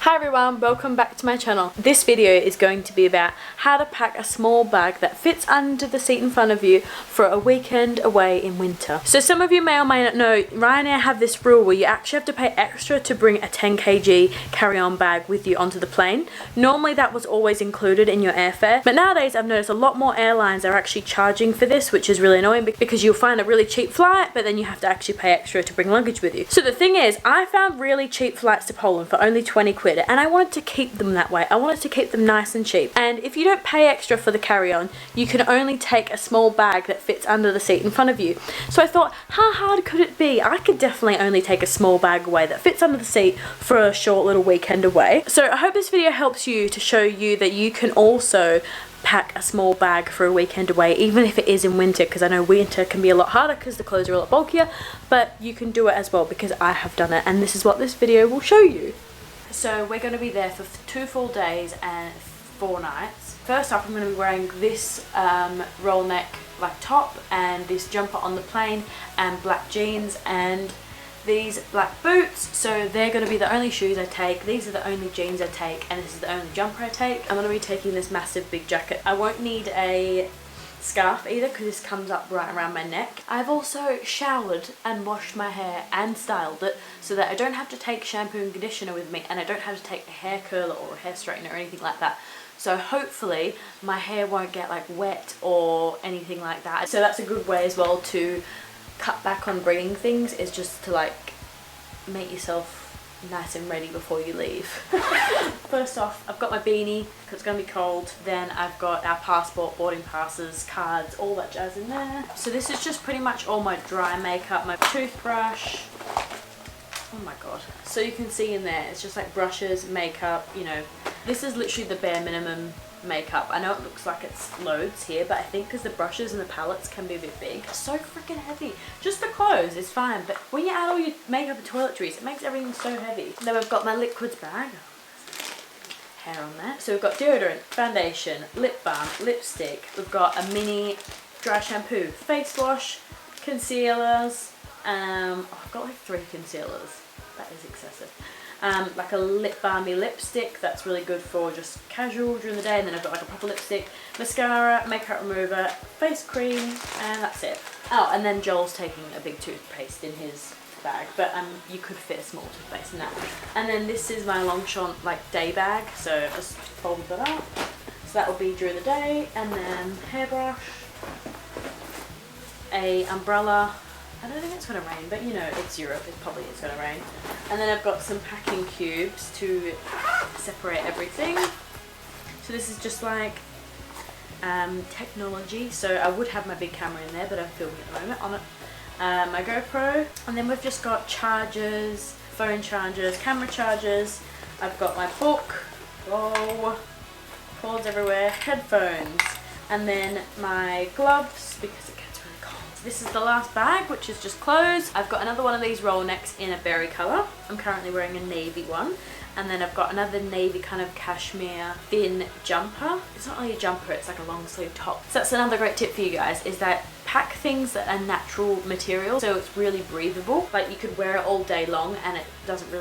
Hi everyone, welcome back to my channel. This video is going to be about how to pack a small bag that fits under the seat in front of you for a weekend away in winter. So some of you may or may not know, Ryanair have this rule where you actually have to pay extra to bring a 10 kg carry-on bag with you onto the plane. Normally that was always included in your airfare, but nowadays I've noticed a lot more airlines are actually charging for this, which is really annoying because you'll find a really cheap flight, but then you have to actually pay extra to bring luggage with you. So the thing is, I found really cheap flights to Poland for only 20 quid, and I wanted to keep them that way. I wanted to keep them nice and cheap. And if you don't pay extra for the carry-on, you can only take a small bag that fits under the seat in front of you. So I thought, how hard could it be? I could definitely only take a small bag away that fits under the seat for a short little weekend away. So I hope this video helps you to show you that you can also pack a small bag for a weekend away, even if it is in winter, because I know winter can be a lot harder because the clothes are a lot bulkier, but you can do it as well because I have done it, and this is what this video will show you. So we're going to be there for 2 full days and 4 nights. First off, I'm going to be wearing this roll neck like top and this jumper on the plane and black jeans and these black boots. So they're going to be the only shoes I take, these are the only jeans I take, and this is the only jumper I take. I'm going to be taking this massive big jacket. I won't need a scarf either because this comes up right around my neck. I've also showered and washed my hair and styled it so that I don't have to take shampoo and conditioner with me, and I don't have to take a hair curler or a hair straightener or anything like that. So hopefully my hair won't get like wet or anything like that. So that's a good way as well to cut back on bringing things, is just to like make yourself nice and ready before you leave. First off, I've got my beanie because it's going to be cold. Then I've got our passport, boarding passes, cards, all that jazz in there. So this is just pretty much all my dry makeup, my toothbrush. Oh my god. So you can see in there, it's just like brushes, makeup, you know. This is literally the bare minimum makeup. I know it looks like it's loads here, but I think because the brushes and the palettes can be a bit big. It's so freaking heavy. Just the clothes is fine, but when you add all your makeup and toiletries, it makes everything so heavy. Then we've got my liquids bag. Hair on there. So we've got deodorant, foundation, lip balm, lipstick. We've got a mini dry shampoo, face wash, concealers. I've got like 3 concealers. That is excessive. Like a lip balmy lipstick that's really good for just casual during the day, and then I've got like a proper lipstick, mascara, makeup remover, face cream, and that's it. Oh, and then Joel's taking a big toothpaste in his bag, but you could fit a small toothpaste in that. And then this is my Longchamp like day bag, so I just folded that up. So that will be during the day. And then hairbrush, a umbrella. I don't think it's going to rain, but you know, it's Europe, it probably is going to rain. And then I've got some packing cubes to separate everything. So this is just like technology. So I would have my big camera in there, but I'm filming at the moment on it. My GoPro. And then we've just got chargers, phone chargers, camera chargers. I've got my book, cords everywhere, headphones, and then my gloves because it gets really cold. This is the last bag, which is just clothes. I've got another one of these roll necks in a berry colour. I'm currently wearing a navy one. And then I've got another navy kind of cashmere thin jumper. It's not really a jumper, it's like a long sleeve top. So that's another great tip for you guys, is that pack things that are natural material, so it's really breathable. Like you could wear it all day long and it doesn't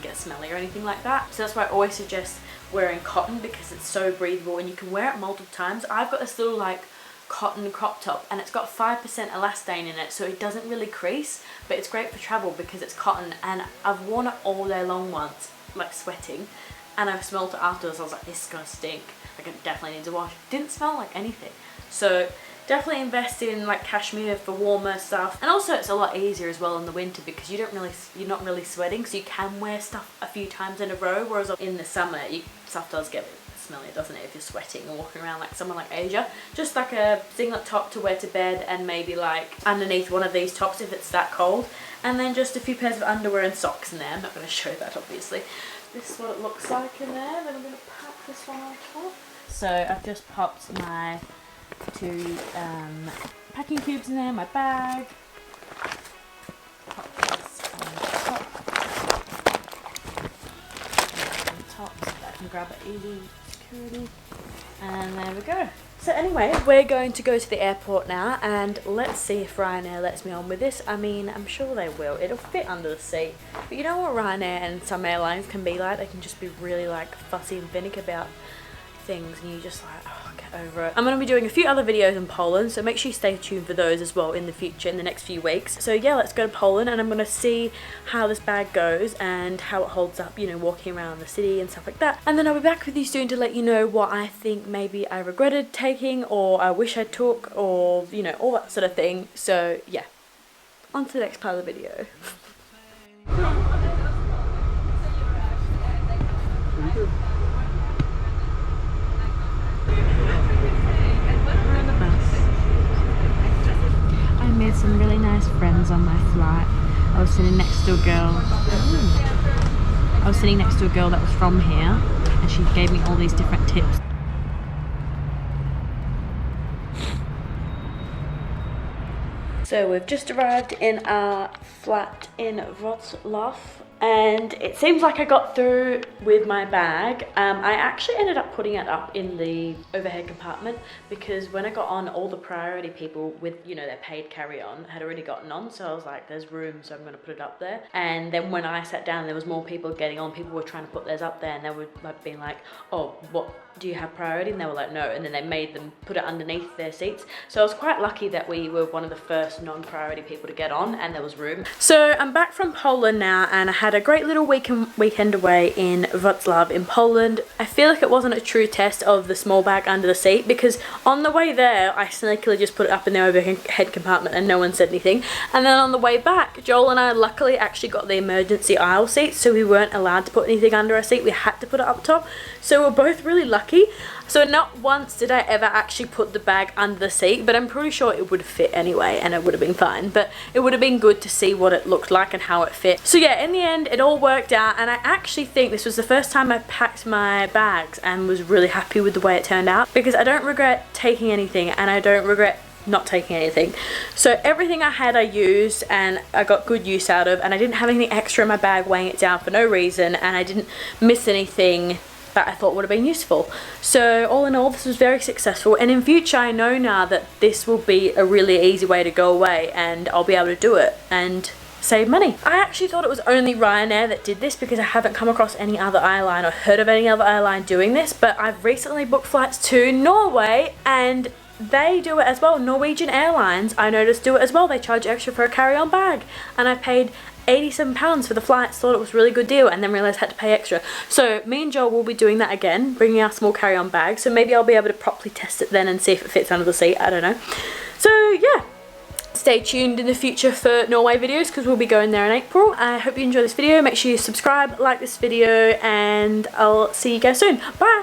get smelly or anything like that. So that's why I always suggest wearing cotton, because it's so breathable and you can wear it multiple times. I've got this little like cotton crop top and it's got 5% elastane in it, so it doesn't really crease, but it's great for travel because it's cotton. And I've worn it all day long once, like sweating, and I've smelled it afterwards. I was like, this is gonna stink, like it definitely needs a wash. Didn't smell like anything. So definitely invest in like cashmere for warmer stuff. And also it's a lot easier as well in the winter because you're not really sweating, so you can wear stuff a few times in a row, whereas in the summer stuff does get smelly, doesn't it, if you're sweating and walking around like someone like Asia. Just like a singlet top to wear to bed, and maybe like underneath one of these tops if it's that cold, and then just a few pairs of underwear and socks in there. I'm not going to show that obviously. This is what it looks like in there. Then I'm going to pack this one on top. So I've just popped my 2 packing cubes in there, my bag. Pop this on top so that I can grab it easy. Security. And there we go. So anyway, we're going to go to the airport now, and let's see if Ryanair lets me on with this. I mean, I'm sure they will. It'll fit under the seat. But you know what Ryanair and some airlines can be like? They can just be really like fussy and finicky about things, and you just like, oh, get over it. I'm going to be doing a few other videos in Poland, so make sure you stay tuned for those as well in the future, in the next few weeks. So yeah, let's go to Poland, and I'm going to see how this bag goes and how it holds up, you know, walking around the city and stuff like that. And then I'll be back with you soon to let you know what I think maybe I regretted taking, or I wish I took, or, you know, all that sort of thing. So yeah, on to the next part of the video. Made some really nice friends on my flight. I was sitting next to a girl. I was sitting next to a girl that was from here, and she gave me all these different tips. So we've just arrived in our flat in Wroclaw, and it seems like I got through with my bag. I actually ended up putting it up in the overhead compartment because when I got on, all the priority people with, you know, their paid carry-on had already gotten on, so I was like, there's room, so I'm going to put it up there. And then when I sat down, there was more people getting on. People were trying to put theirs up there, and they were like being like, oh, what, do you have priority? And they were like, no. And then they made them put it underneath their seats. So I was quite lucky that we were one of the first non-priority people to get on, and there was room. So I'm back from Poland now, and I had a great little weekend away in Wroclaw in Poland. I feel like it wasn't a true test of the small bag under the seat, because on the way there I sneakily just put it up in the overhead compartment and no one said anything. And then on the way back, Joel and I luckily actually got the emergency aisle seat, so we weren't allowed to put anything under our seat. We had to put it up top. So we're both really lucky. So not once did I ever actually put the bag under the seat, but I'm pretty sure it would fit anyway, and it would have been fine. But it would have been good to see what it looked like and how it fit. So yeah, in the end it all worked out, and I actually think this was the first time I packed my bags and was really happy with the way it turned out, because I don't regret taking anything, and I don't regret not taking anything. So everything I had I used, and I got good use out of, and I didn't have anything extra in my bag weighing it down for no reason, and I didn't miss anything that I thought would have been useful. So all in all, this was very successful, and in future I know now that this will be a really easy way to go away, and I'll be able to do it and save money. I actually thought it was only Ryanair that did this, because I haven't come across any other airline or heard of any other airline doing this, but I've recently booked flights to Norway, and they do it as well. Norwegian Airlines, I noticed, do it as well. They charge extra for a carry-on bag, and I paid £87 for the flights, thought it was a really good deal, and then realised I had to pay extra. So me and Joel will be doing that again, bringing our small carry-on bag, so maybe I'll be able to properly test it then and see if it fits under the seat, I don't know. So yeah, stay tuned in the future for Norway videos, because we'll be going there in April. I hope you enjoy this video. Make sure you subscribe, like this video, and I'll see you guys soon. Bye!